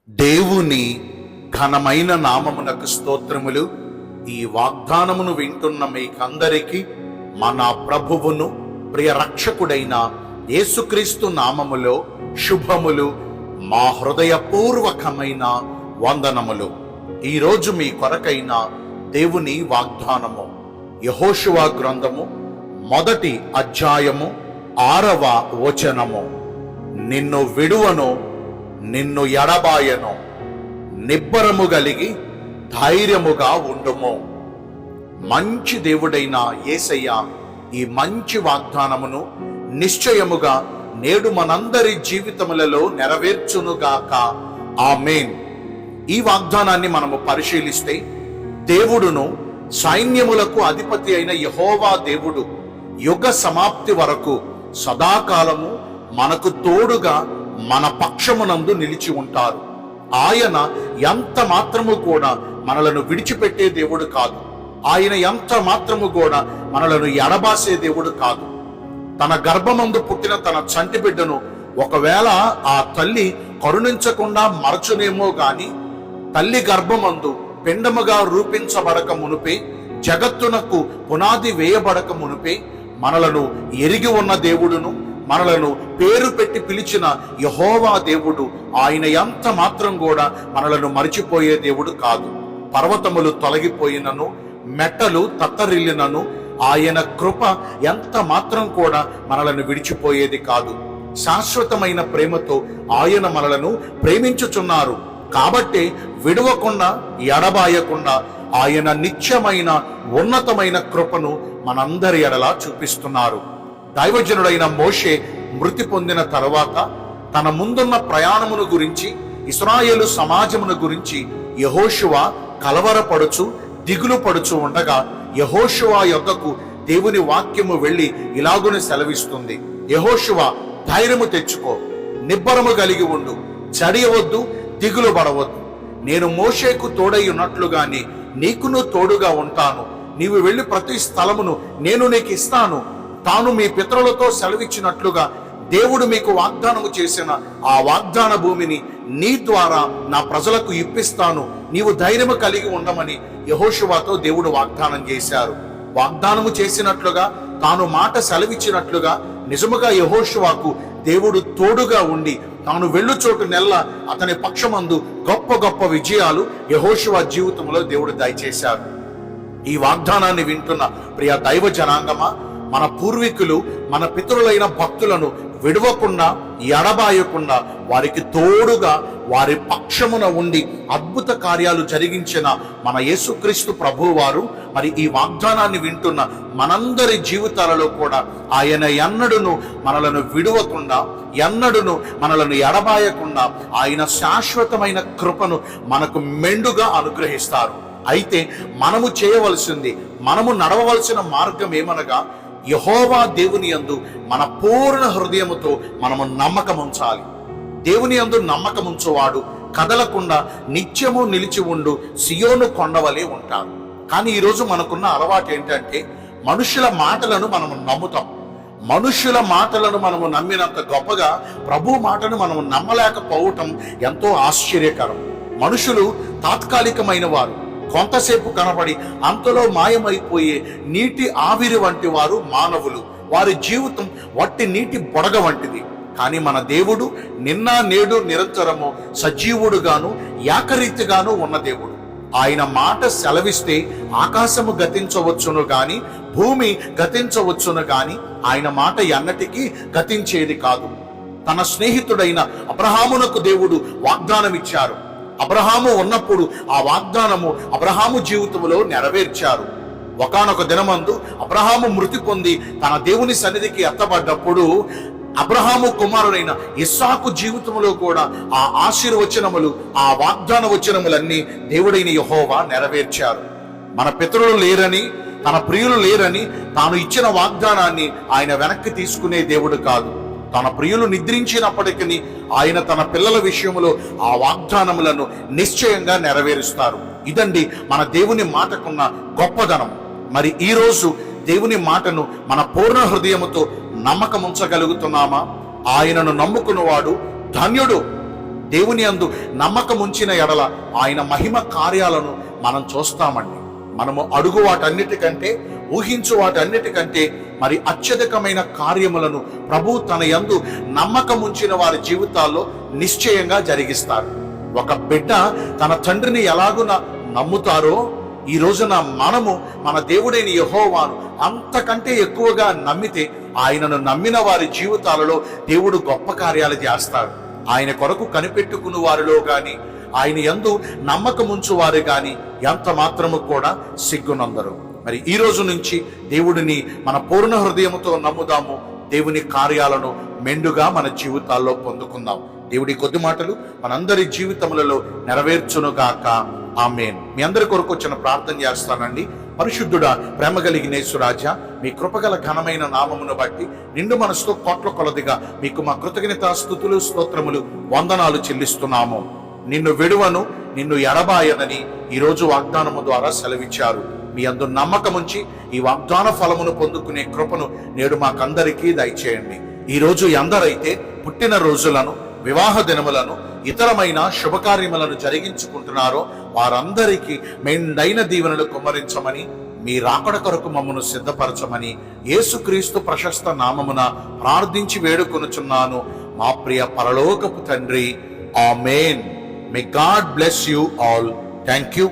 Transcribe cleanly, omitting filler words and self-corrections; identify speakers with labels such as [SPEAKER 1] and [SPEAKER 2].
[SPEAKER 1] దేవుని ఘనమైన నామమునకు స్తోత్రములు. ఈ వాగ్దానమును వింటున్న మీకందరికీ మన ప్రభువును ప్రియ రక్షకుడైన యేసుక్రీస్తు నామములో శుభములు, మా హృదయపూర్వకమైన వందనములు. ఈరోజు మీ కొరకైన దేవుని వాగ్దానము యెహోషువ గ్రంథము 1వ అధ్యాయము 6వ వచనము. నిన్ను విడువను, నిన్ను ఎడబాయను, నిబ్బరము కలిగి ధైర్యముగా ఉండుము. మంచి దేవుడైన యేసయ్య ఈ మంచి వాగ్దానమును నిశ్చయముగా నేడు మనందరి జీవితములలో నెరవేర్చునుగాక. ఆమేన్. ఈ వాగ్దానాన్ని మనము పరిశీలిస్తే, దేవుడును సైన్యములకు అధిపతి అయిన యెహోవా దేవుడు యుగ సమాప్తి వరకు సదాకాలము మనకు తోడుగా మన పక్షమునందు నిలిచి ఉంటారు. ఆయన ఎంత మాత్రము కూడా మనలను విడిచిపెట్టే దేవుడు కాదు. ఆయన ఎంత మాత్రము కూడా మనలను ఎడబాసే దేవుడు కాదు. తన గర్భమందు పుట్టిన తన చంటి బిడ్డను ఒకవేళ ఆ తల్లి కరుణించకుండా మరచునేమో గాని, తల్లి గర్భమందు పిండముగా రూపించబడక మునుపే, జగత్తునకు పునాది వేయబడక మునుపే మనలను ఎరిగి ఉన్న దేవుడును, మనలను పేరు పెట్టి పిలిచిన యెహోవా దేవుడు ఆయన ఎంత మాత్రం కూడా మనలను మరిచిపోయే దేవుడు కాదు. పర్వతములు తొలగిపోయినను, మెట్టలు తత్తరిల్లినను ఆయన కృప ఎంత మాత్రం కూడా మనలను విడిచిపోయేది కాదు. శాశ్వతమైన ప్రేమతో ఆయన మనలను ప్రేమించుచున్నారు. కాబట్టి విడవకుండా, ఎడబాయకుండా ఆయన నిత్యమైన ఉన్నతమైన కృపను మనందరి ఎడలా చూపిస్తున్నారు. దైవజనుడైన మోషే మృతి పొందిన తరువాత తన ముందున్న ప్రయాణమును గురించి, ఇశ్రాయేలు సమాజమును గురించి యెహోషువ కలవరపడుచు దిగులు పడుచు ఉండగా, యెహోషువ యొద్దకు దేవుని వాక్యము వెళ్ళి ఇలాగుని సెలవిస్తుంది. యెహోషువ, ధైర్యము తెచ్చుకో, నిబ్బరము కలిగి ఉండు, చడియవద్దు, దిగులు పడవద్దు. నేను మోషేకు తోడై ఉన్నట్లుగానే నీకును తోడుగా ఉంటాను. నీవు వెళ్ళి ప్రతి స్థలమును నేను నీకు ఇస్తాను. తాను మీ పితరులతో సెలవిచ్చినట్లుగా దేవుడు మీకు వాగ్దానము చేసిన ఆ వాగ్దాన భూమిని నీ ద్వారా నా ప్రజలకు ఇప్పిస్తాను. నీవు ధైర్యము కలిగి ఉండమని యెహోషువతో దేవుడు వాగ్దానం చేశారు. వాగ్దానము చేసినట్లుగా, తాను మాట సెలవిచ్చినట్లుగా నిజముగా యెహోషువకు దేవుడు తోడుగా ఉండి తాను వెళ్ళు చోటు నెల్ల అతని పక్షమందు గొప్ప గొప్ప విజయాలు యెహోషువ జీవితంలో దేవుడు దయచేశారు. ఈ వాగ్దానాన్ని వింటున్న ప్రియ దైవ జనాంగమా, మన పూర్వీకులు మన పితరులైన భక్తులను విడవకుండా, ఎడబాయకుండా వారికి తోడుగా వారి పక్షమున ఉండి అద్భుత కార్యాలు జరిగించిన మన యేసుక్రీస్తు ప్రభువారు మరి ఈ వాగ్దానాన్ని వింటున్న మనందరి జీవితాలలో కూడా ఆయన ఎన్నడును మనలను విడవకుండా, ఎన్నడును మనలను ఎడబాయకుండా ఆయన శాశ్వతమైన కృపను మనకు మెండుగా అనుగ్రహిస్తారు. అయితే మనము చేయవలసింది, మనము నడవవలసిన మార్గం ఏమనగా, యెహోవా దేవుని యందు మన పూర్ణ హృదయముతో మనము నమ్మకం ఉంచాలి. దేవుని యందు నమ్మకం ఉంచువాడు కదలకుండా నిత్యము నిలిచి ఉండు సియోను కొండవలే ఉంటారు. కానీ ఈరోజు మనకున్న అలవాటు ఏంటంటే, మనుషుల మాటలను మనము నమ్ముతాం. మనుషుల మాటలను మనము నమ్మినంత గొప్పగా ప్రభు మాటను మనము నమ్మలేకపోవటం ఎంతో ఆశ్చర్యకరం. మనుషులు తాత్కాలికమైన వారు, కొంతసేపు కనబడి అంతలో మాయమైపోయే నీటి ఆవిరి వంటి వారు మానవులు. వారి జీవితం వట్టి నీటి బొడగ వంటిది. కానీ మన దేవుడు నిన్న నేడు నిరంతరము సజీవుడుగాను ఏకరీతిగాను ఉన్న దేవుడు. ఆయన మాట సెలవిస్తే ఆకాశము గతించవచ్చును గాని, భూమి గతించవచ్చును గాని ఆయన మాట ఎన్నటికీ గతించేది కాదు. తన స్నేహితుడైన అబ్రహామునకు దేవుడు వాగ్దానం ఇచ్చారు. అబ్రహాము ఉన్నప్పుడు ఆ వాగ్దానము అబ్రహాము జీవితంలో నెరవేర్చారు. ఒకానొక దినమందు అబ్రహాము మృతి పొంది తన దేవుని సన్నిధికి ఎత్తబడ్డప్పుడు అబ్రహాము కుమారుడైన ఇస్సాకు జీవితంలో కూడా ఆ ఆశీర్వచనములు, ఆ వాగ్దాన వచనములన్నీ దేవుడైన యెహోవా నెరవేర్చారు. మన పితరులు లేరని, తన ప్రియులు లేరని తాను ఇచ్చిన వాగ్దానాన్ని ఆయన వెనక్కి తీసుకునే దేవుడు కాదు. తన ప్రియులు నిద్రించినప్పటికీ ఆయన తన పిల్లల విషయంలో ఆ వాగ్దానములను నిశ్చయంగా నెరవేరుస్తారు. ఇదండి మన దేవుని మాటకున్న గొప్పదనం. మరి ఈరోజు దేవుని మాటను మన పూర్ణ హృదయముతో నమ్మకం ఉంచగలుగుతున్నామా? ఆయనను నమ్ముకున్నవాడు ధన్యుడు. దేవుని యందు నమ్మకం ఉంచిన ఎడల ఆయన మహిమ కార్యాలను మనం చూస్తామండి. మనము అడుగు వాటన్నిటికంటే, ఊహించు వాటన్నిటికంటే మరి అత్యధికమైన కార్యములను ప్రభు తన యందు నమ్మకం ఉంచిన వారి జీవితాల్లో నిశ్చయంగా జరిగిస్తారు. ఒక బిడ్డ తన తండ్రిని ఎలాగున నమ్ముతారో ఈ రోజున మనము మన దేవుడైన యెహోవాను అంతకంటే ఎక్కువగా నమ్మితే ఆయనను నమ్మిన వారి జీవితాలలో దేవుడు గొప్ప కార్యాలు చేస్తాడు. ఆయన కొరకు కనిపెట్టుకుని వారిలో గాని, ఆయన యందు నమ్మకం ఉంచు వారు గాని ఎంత మాత్రము కూడా సిగ్గునందరు. మరి ఈ రోజు నుంచి దేవుడిని మన పూర్ణ హృదయంతో నమ్ముదాము. దేవుని కార్యాలను మెండుగా మన జీవితాల్లో పొందుకుందాం. దేవుడి కొద్ది మాటలు మనందరి జీవితములలో నెరవేర్చునుగాక. ఆమేన్. మీ అందరి కొరకు వచ్చిన ప్రార్థన చేస్తానండి. పరిశుద్ధుడా, ప్రేమ కలిగిన యేసురాజా, మీ కృపగల ఘనమైన నామమును బట్టి నిండు మనసుతో కోట్ల కొలదిగా మీకు మా కృతజ్ఞతా స్తుతులు, స్తోత్రములు, వందనాలు చెల్లిస్తున్నాము. నిన్ను విడువను, నిన్ను ఎడబాయనని ఈరోజు వాగ్దానము ద్వారా సెలవిచ్చారు. మీ అందు నమ్మకముంచి ఈ వాగ్దాన ఫలమును పొందుకునే కృపను నేడు మాకందరికీ దయచేయండి. ఈ రోజు ఎందరైతే పుట్టిన రోజులను, వివాహ దినములను, ఇతరమైన శుభకార్యములను జరిగించుకుంటున్నారో వారందరికీ మెండైన దీవెనలు కుమ్మరించమని, మీ రాకడ కొరకు మమ్మను సిద్ధపరచమని యేసుక్రీస్తు ప్రశస్త నామమున ప్రార్థించి వేడుకొనుచున్నాను మా ప్రియ పరలోకపు తండ్రి. Amen. May God bless you all. Thank you.